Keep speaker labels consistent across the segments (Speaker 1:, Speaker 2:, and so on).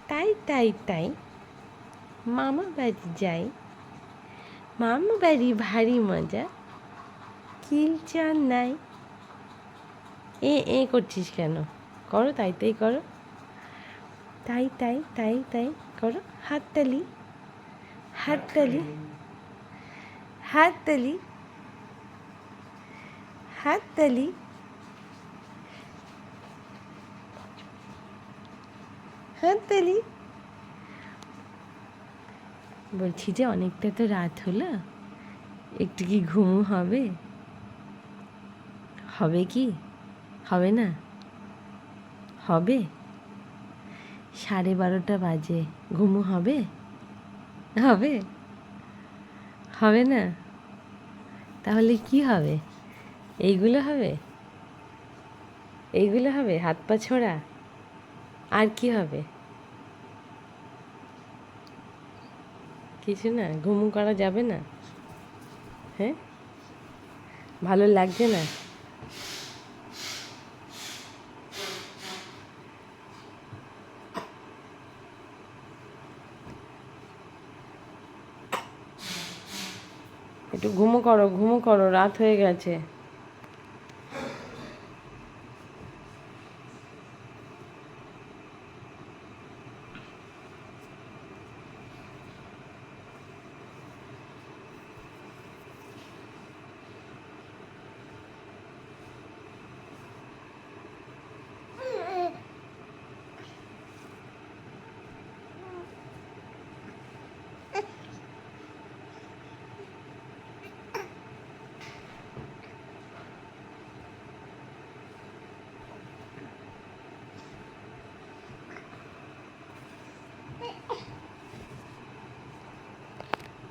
Speaker 1: তাই তাই তাই মামা বাড়ি যাই, মামা বাড়ি ভারী মজা, কিলচার নাই। এ করছিস কেন? করো তাই তাই করো, তাই তাই তাই তাই করো। হাততালি, হাততালি, হাততালি, হাততালি। হাততালি। বলছি যে অনেকটা তো রাত হলো, একটু কি ঘুম হবে? হবে কি? হবে না? হবে? 12:30 বাজে, ঘুমু হবে? হবে? হবে না? তাহলে কি হবে? এইগুলো হবে? এইগুলো হবে? হাত পা ছোড়া? আর কি হবে? কিছু না? ঘুমু করা যাবে না? হ্যাঁ, ভালো লাগছে না? একটু ঘুমো করো, ঘুমো করো, রাত হয়ে গেছে।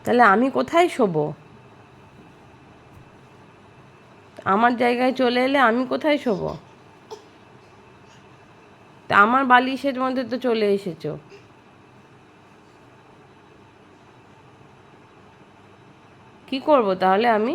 Speaker 1: তাহলে আমি কোথায় শোবো? আমার জায়গায় চলে এলে আমি কোথায় শোবো? তা আমার বালিশের মধ্যে তো চলে এসেছো। কি করব তাহলে আমি?